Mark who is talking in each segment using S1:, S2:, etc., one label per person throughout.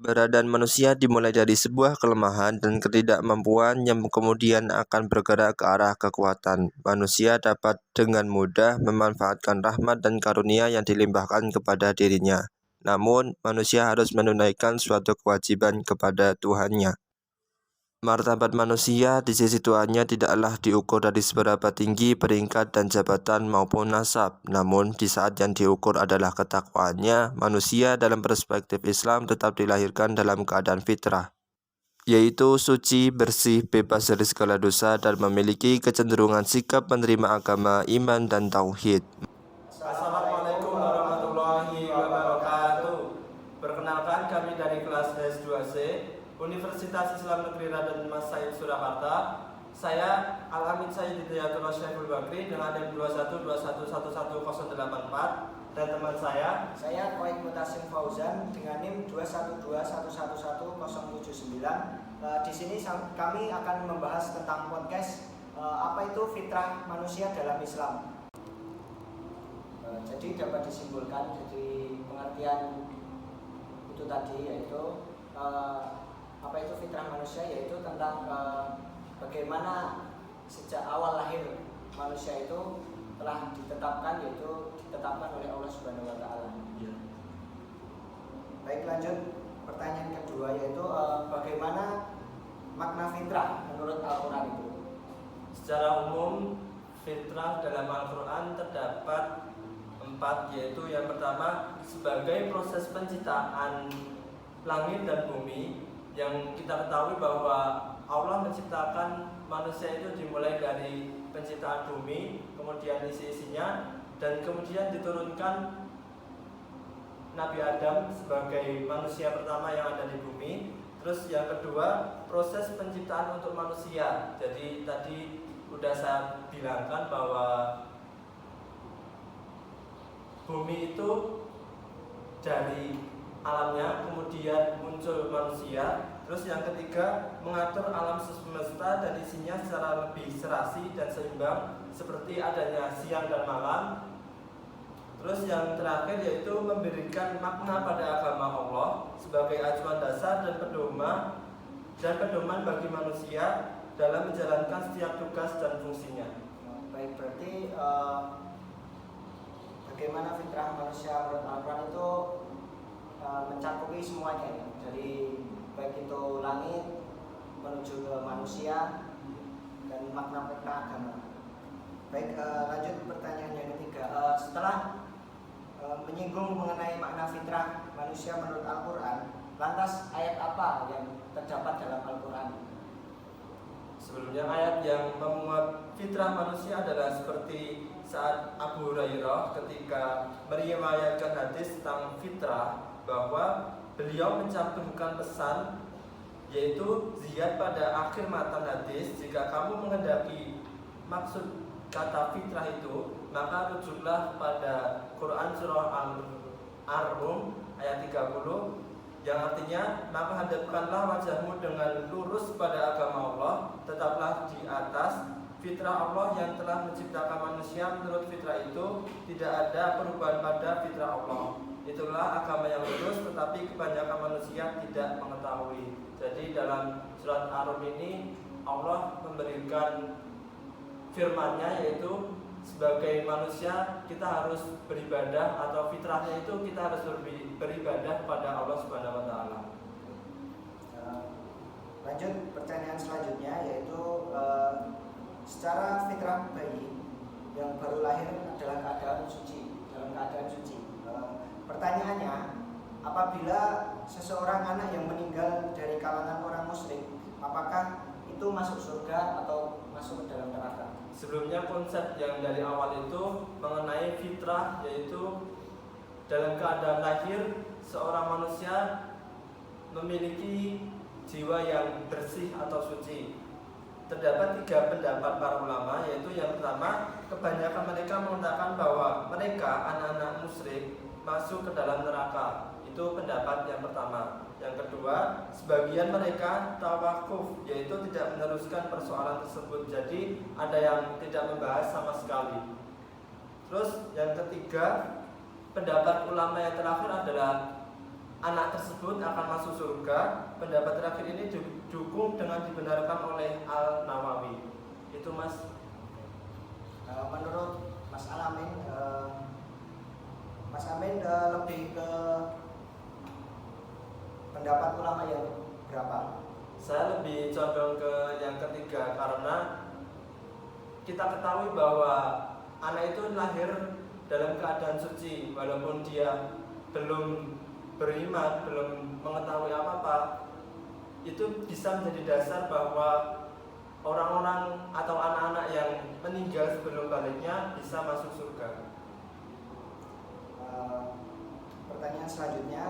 S1: Beradaan manusia dimulai dari sebuah kelemahan dan ketidakmampuan yang kemudian akan bergerak ke arah kekuatan. Manusia dapat dengan mudah memanfaatkan rahmat dan karunia yang dilimpahkan kepada dirinya. Namun, manusia harus menunaikan suatu kewajiban kepada Tuhannya. Martabat manusia di sisi Tuhannya tidaklah diukur dari seberapa tinggi peringkat dan jabatan maupun nasab. Namun, di saat yang diukur adalah ketakwaannya, manusia dalam perspektif Islam tetap dilahirkan dalam keadaan fitrah, yaitu suci, bersih, bebas dari segala dosa, dan memiliki kecenderungan sikap menerima agama, iman, dan tauhid.
S2: Assalamualaikum warahmatullahi wabarakatuh. Perkenalkan, kami dari kelas S2C Universitas Islam Negeri Raden Mas Said Surakarta. Saya Al-Amin Sayyid Hidayatullah Syaiful Bakri dengan NIM 2121111084, dan teman saya
S3: Koik Mutasim Fauzan dengan NIM 2121111079. Di sini kami akan membahas tentang podcast apa itu fitrah manusia dalam Islam. Jadi dapat disimpulkan dari pengertian itu tadi, yaitu apa itu fitrah manusia, yaitu tentang bagaimana sejak awal lahir manusia itu telah ditetapkan, yaitu ditetapkan oleh Allah Subhanahu wa taala. Ya. Baik, lanjut pertanyaan kedua, yaitu bagaimana makna fitrah menurut Al-Qur'an itu?
S2: Secara umum, fitrah dalam Al-Qur'an terdapat 4, yaitu yang pertama sebagai proses penciptaan langit dan bumi, yang kita ketahui bahwa Allah menciptakan manusia itu dimulai dari penciptaan bumi, kemudian isi-isinya, dan kemudian diturunkan Nabi Adam sebagai manusia pertama yang ada di bumi. Terus yang kedua, proses penciptaan untuk manusia. Jadi tadi udah saya bilangkan bahwa bumi itu dari alamnya, kemudian muncul manusia. Terus yang ketiga, mengatur alam semesta dan isinya secara lebih serasi dan seimbang, seperti adanya siang dan malam. Terus yang terakhir yaitu memberikan makna pada agama Allah sebagai acuan dasar dan pedoman bagi manusia dalam menjalankan setiap tugas dan fungsinya.
S3: Baik, berarti bagaimana fitrah manusia menurut Al-Quran itu mencakupi semuanya, ya? Dari baik itu langit menuju ke manusia dan makna-makna agama. Baik, lanjut pertanyaan yang ketiga. Setelah menyinggung mengenai makna fitrah manusia menurut Al-Quran, lantas ayat apa yang terdapat dalam Al-Quran?
S2: Sebelumnya, ayat yang memuat fitrah manusia adalah seperti saat Abu Hurairah ketika meriwayatkan hadis tentang fitrah, bahwa beliau mencantumkan pesan, yaitu ziyad pada akhir matan hadis, jika kamu menghendaki maksud kata fitrah itu, maka rujuklah pada Quran surah Ar-Rum ayat 30, yang artinya, maka hadapkanlah wajahmu dengan lurus pada agama Allah, tetaplah di atas fitrah Allah yang telah menciptakan manusia. Menurut fitrah itu tidak ada perubahan pada fitrah Allah. Itulah agama yang lurus, tetapi kebanyakan manusia tidak mengetahui. Jadi dalam surat Ar-Rum ini Allah memberikan firman-Nya, yaitu sebagai manusia kita harus beribadah, atau fitrahnya itu kita harus beribadah kepada Allah Subhanahu wa taala.
S3: Lanjut pertanyaan selanjutnya, yaitu secara fitrah bayi yang baru lahir adalah dalam keadaan suci. Pertanyaannya, apabila seseorang anak yang meninggal dari kalangan orang musyrik, apakah itu masuk surga atau masuk ke dalam neraka?
S2: Sebelumnya, konsep yang dari awal itu mengenai fitrah, yaitu dalam keadaan lahir seorang manusia memiliki jiwa yang bersih atau suci. Terdapat 3 pendapat para ulama, yaitu yang pertama, kebanyakan mereka mengatakan bahwa mereka anak-anak musyrik masuk ke dalam neraka. Itu pendapat yang pertama. Yang kedua, sebagian mereka tawakuf, yaitu tidak meneruskan persoalan tersebut. Jadi ada yang tidak membahas sama sekali. Terus yang ketiga, pendapat ulama yang terakhir adalah anak tersebut akan masuk surga. Pendapat terakhir ini didukung dengan dibenarkan oleh Al-Nawawi. Itu Mas.
S3: Menurut Mas Alamin, Mas Amin lebih ke pendapat ulama yang berapa?
S2: Saya lebih condong ke yang ketiga karena kita ketahui bahwa anak itu lahir dalam keadaan suci walaupun dia belum beriman, belum mengetahui apa-apa. Itu bisa menjadi dasar bahwa orang-orang atau anak-anak yang meninggal sebelum baliknya bisa masuk surga.
S3: Pertanyaan selanjutnya,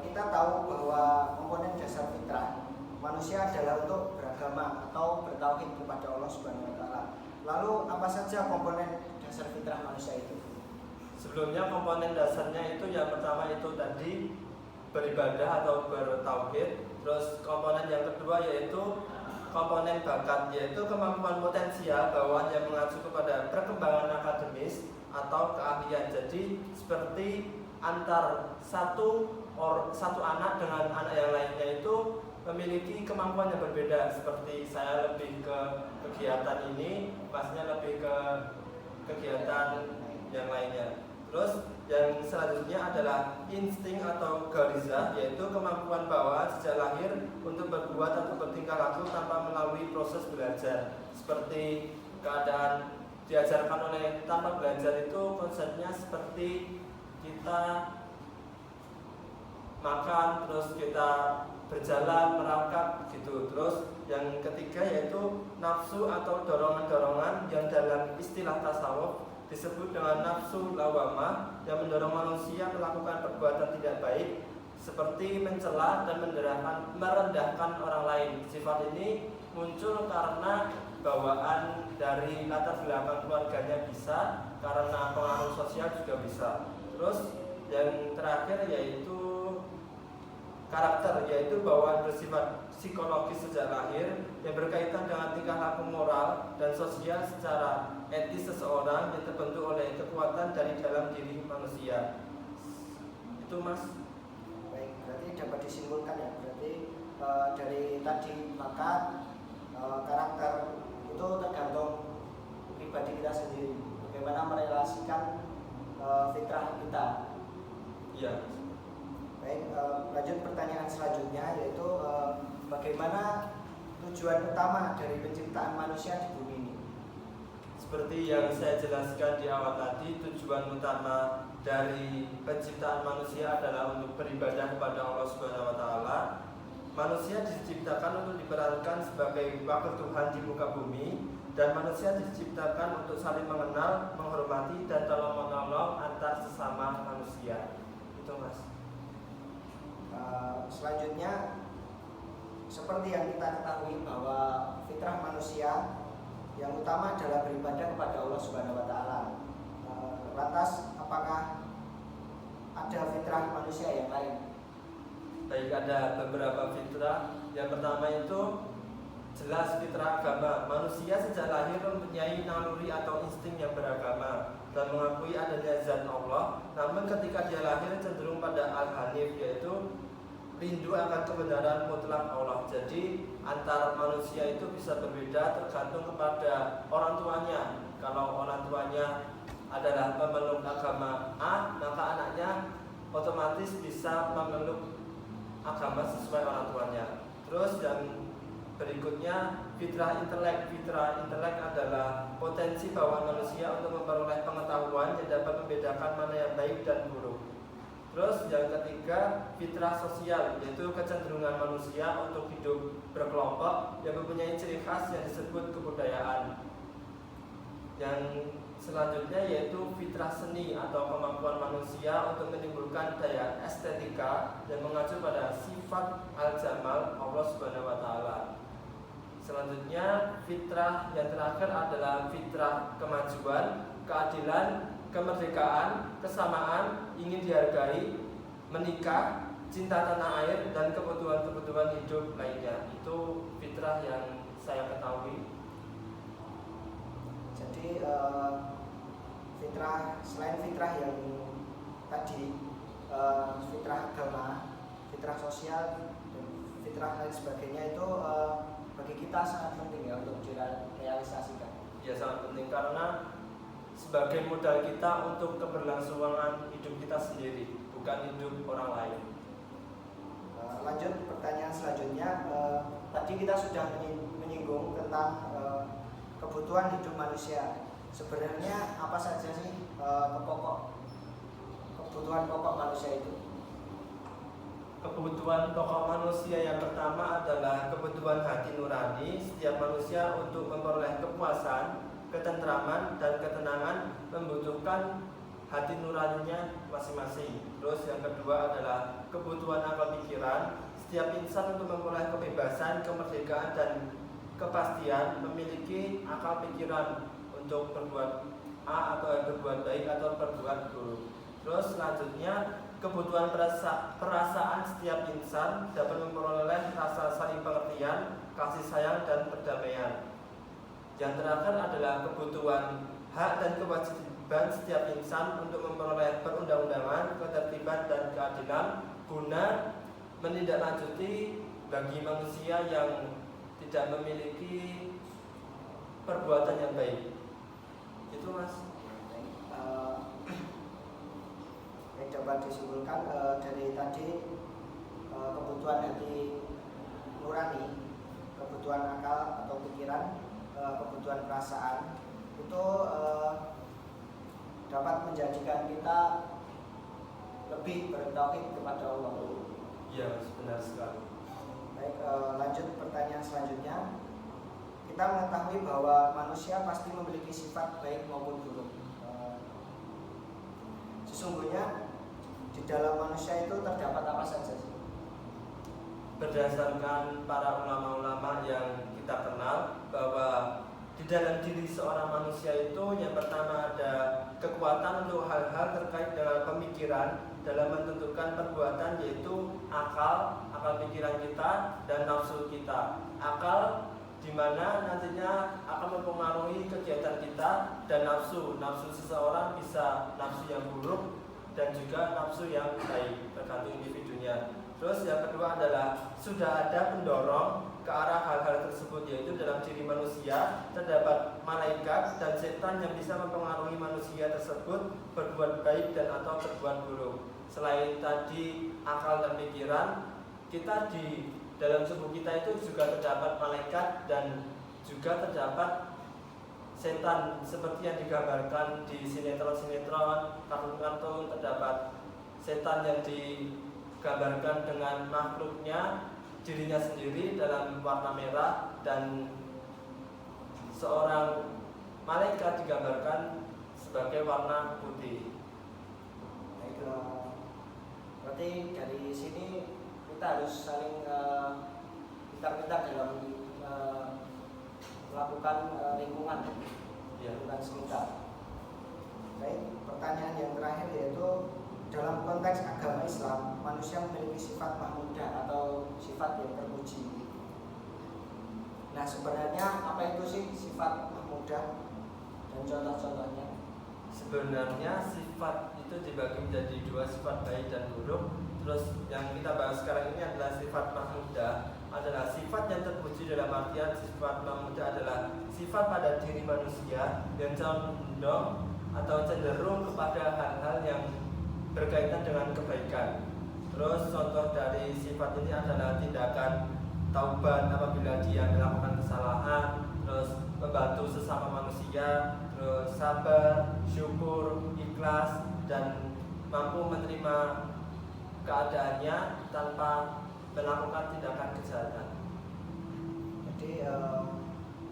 S3: kita tahu bahwa komponen dasar fitrah manusia adalah untuk beragama atau bertauhid kepada Allah Subhanahu wa taala. Lalu apa saja komponen dasar fitrah manusia itu?
S2: Sebelumnya komponen dasarnya itu yang pertama itu tadi beribadah atau bertauhid. Terus komponen yang kedua yaitu komponen bakat, yaitu kemampuan potensial bawaan yang mengacu kepada perkembangan akademis atau keahlian. Jadi seperti antar satu anak dengan anak yang lainnya itu memiliki kemampuan yang berbeda. Seperti saya lebih ke kegiatan ini, Masnya lebih ke kegiatan yang lainnya. Terus yang selanjutnya adalah insting atau garizah, yaitu kemampuan bawaan sejak lahir untuk berbuat atau bertingkah laku tanpa melalui proses belajar. Seperti keadaan diajarkan oleh tanpa belajar itu konsepnya seperti kita makan, terus kita berjalan, merangkak gitu. Terus yang ketiga yaitu nafsu atau dorongan-dorongan yang dalam istilah tasawuf disebut dengan nafsu lawamah yang mendorong manusia melakukan perbuatan tidak baik seperti mencela dan merendahkan orang lain. Sifat ini muncul karena bawaan dari latar belakang keluarganya bisa, karena pengaruh sosial juga bisa. Terus yang terakhir yaitu karakter, yaitu bawaan bersifat psikologis sejak lahir yang berkaitan dengan tingkah laku moral dan sosial secara etis seseorang yang terbentuk oleh kekuatan dari dalam diri manusia. Itu Mas.
S3: Baik, berarti dapat disimpulkan ya, berarti dari tadi bakat, karakter itu tergantung pribadi kita sendiri, bagaimana merelasikan fitrah kita.
S2: Iya.
S3: Baik, lanjut pertanyaan selanjutnya yaitu bagaimana tujuan utama dari penciptaan manusia di bumi ini?
S2: Seperti yang saya jelaskan di awal tadi, tujuan utama dari penciptaan manusia adalah untuk beribadah kepada Allah Subhanahu wa taala. Manusia diciptakan untuk diperankan sebagai wakil Tuhan di muka bumi, dan manusia diciptakan untuk saling mengenal, menghormati dan tolong-menolong antar sesama manusia. Itu Mas.
S3: Selanjutnya, seperti yang kita ketahui bahwa fitrah manusia yang utama adalah beribadah kepada Allah Subhanahu wa taala. Lantas apakah ada fitrah manusia yang lain?
S2: Baik, ada beberapa fitrah. Yang pertama itu jelas fitrah agama. Manusia sejak lahir mempunyai naluri atau insting yang beragama dan mengakui adanya zat Allah. Namun ketika dia lahir cenderung pada al-hanif, yaitu rindu akan kebenaran mutlak Allah. Jadi antar manusia itu bisa berbeda tergantung kepada orang tuanya. Kalau orang tuanya adalah pemeluk agama A, maka anaknya otomatis bisa memeluk agama sesuai orang tuanya. Terus yang berikutnya fitrah intelek. Fitrah intelek adalah potensi bawaan manusia untuk memperoleh pengetahuan yang dapat membedakan mana yang baik dan buruk. Terus yang ketiga fitrah sosial, yaitu kecenderungan manusia untuk hidup berkelompok yang mempunyai ciri khas yang disebut kebudayaan. Yang selanjutnya yaitu fitrah seni atau kemampuan manusia untuk menimbulkan daya estetika yang mengacu pada sifat al-jamal Allah Subhanahu wa taala. Selanjutnya fitrah yang terakhir adalah fitrah kemajuan, keadilan, kemerdekaan, kesamaan, ingin dihargai, menikah, cinta tanah air, dan kebutuhan-kebutuhan hidup lainnya. Itu fitrah yang saya ketahui.
S3: Jadi fitrah, selain fitrah yang tadi fitrah agama, fitrah sosial dan fitrah lain sebagainya itu bagi kita sangat penting ya untuk direalisasikan.
S2: Ya, sangat penting karena sebagai modal kita untuk keberlangsungan hidup kita sendiri, bukan hidup orang lain.
S3: Lanjut pertanyaan selanjutnya. Tadi kita sudah menyinggung tentang kebutuhan hidup manusia. Sebenarnya apa saja sih kebutuhan pokok manusia itu?
S2: Kebutuhan pokok manusia yang pertama adalah kebutuhan hati nurani. Setiap manusia untuk memperoleh kepuasan, ketentraman, dan ketenangan membutuhkan hati nuraninya masing-masing. Terus yang kedua adalah kebutuhan akal pikiran. Setiap insan untuk memperoleh kebebasan, kemerdekaan, dan kepastian memiliki akal pikiran untuk berbuat A atau berbuat baik atau berbuat buruk. Terus selanjutnya kebutuhan perasaan setiap insan dapat memperoleh rasa saling pengertian, kasih sayang, dan perdamaian. Yang terakhir adalah kebutuhan hak dan kewajiban setiap insan untuk memperoleh perundang-undangan, ketertiban, dan keadilan guna menindaklanjuti bagi manusia yang tidak memiliki perbuatan yang baik. Itu Mas.
S3: Coba disimpulkan dari tadi kebutuhan hati nurani, kebutuhan akal atau pikiran, kebutuhan perasaan itu dapat menjadikan kita lebih bertauhid kepada Allah.
S2: Iya, benar sekali.
S3: Baik, lanjut pertanyaan selanjutnya. Kita mengetahui bahwa manusia pasti memiliki sifat baik maupun buruk. Sesungguhnya di dalam manusia itu terdapat apa saja sih?
S2: Berdasarkan para ulama-ulama yang kita kenal, bahwa di dalam diri seorang manusia itu yang pertama ada kekuatan untuk hal-hal terkait dengan pemikiran dalam menentukan perbuatan, yaitu akal pikiran kita dan nafsu kita. Akal di mana nantinya akan mempengaruhi kegiatan kita, dan nafsu seseorang bisa nafsu yang buruk dan juga nafsu yang baik, tergantung individunya. Terus yang kedua adalah sudah ada pendorong ke arah hal-hal tersebut, yaitu dalam diri manusia terdapat malaikat dan setan yang bisa mempengaruhi manusia tersebut berbuat baik dan atau berbuat buruk. Selain tadi akal dan pikiran, kita di dalam tubuh kita itu juga terdapat malaikat dan juga terdapat setan, seperti yang digambarkan di sinetron-sinetron, kartun-kartun. Terdapat setan yang digambarkan dengan makhluknya, dirinya sendiri dalam warna merah, dan seorang malaikat digambarkan sebagai warna putih.
S3: Baik, berarti dari sini kita harus saling pintar-pintar dalam melakukan lingkungan sekitar. Baik, pertanyaan yang terakhir yaitu dalam konteks agama Islam, manusia memiliki sifat mahmudah atau sifat yang terpuji. Nah, sebenarnya apa itu sih sifat mahmudah dan contoh-contohnya?
S2: Sebenarnya sifat itu dibagi menjadi dua, sifat baik dan buruk. Terus yang kita bahas sekarang ini adalah sifat mahmudah, adalah sifat yang terpuji. Dalam artian sifat mahmudah adalah sifat pada diri manusia yang condong atau cenderung kepada hal-hal yang berkaitan dengan kebaikan. Terus contoh dari sifat ini adalah tindakan taubat apabila dia melakukan kesalahan, terus membantu sesama manusia, terus sabar, syukur, ikhlas, dan mampu menerima keadaannya tanpa melakukan tindakan kejahatan.
S3: Jadi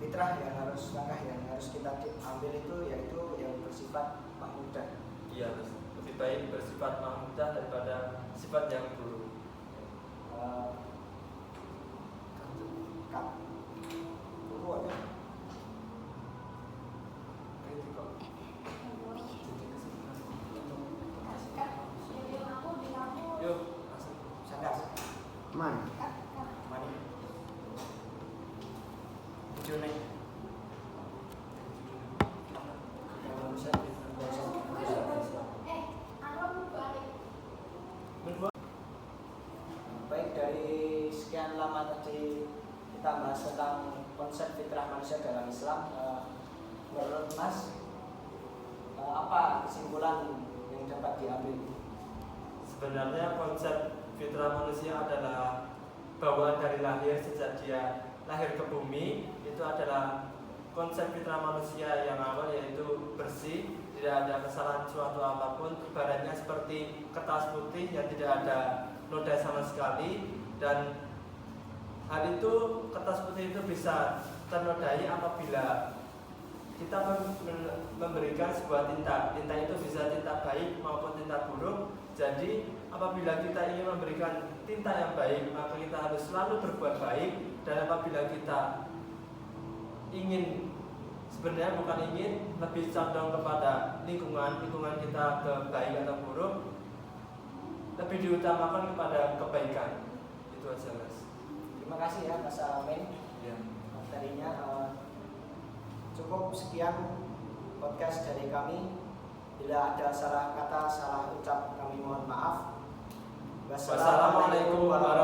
S3: fitrah langkah yang harus kita ambil itu yaitu yang bersifat mahmudah.
S2: Iya, lebih baik bersifat mahmudah daripada sifat yang buruk. Yuk,
S3: Sadas.
S4: Man.
S3: Mari. Jone. tadi kita bahas tentang konsep fitrah manusia dalam Islam, menurut Mas apa kesimpulan yang dapat diambil?
S2: Sebenarnya konsep fitrah manusia adalah bawaan dari lahir. Sejak dia lahir ke bumi, itu adalah konsep fitrah manusia yang awal, yaitu bersih, tidak ada kesalahan suatu apapun, ibaratnya seperti kertas putih yang tidak ada noda sama sekali. Dan hal itu, kertas putih itu bisa ternodai apabila kita memberikan sebuah tinta. Tinta itu bisa tinta baik maupun tinta buruk. Jadi apabila kita ingin memberikan tinta yang baik, maka kita harus selalu berbuat baik. Dan apabila kita ingin, sebenarnya bukan ingin, lebih condong kepada lingkungan kita ke baik atau buruk, lebih diutamakan kepada kebaikan. Itu aja, Mas.
S3: Terima kasih ya Mas Alamin.
S2: Ya.
S3: Materinya cukup sekian podcast dari kami. Bila ada salah kata, salah ucap, kami mohon maaf.
S2: Wassalamualaikum warahmatullahi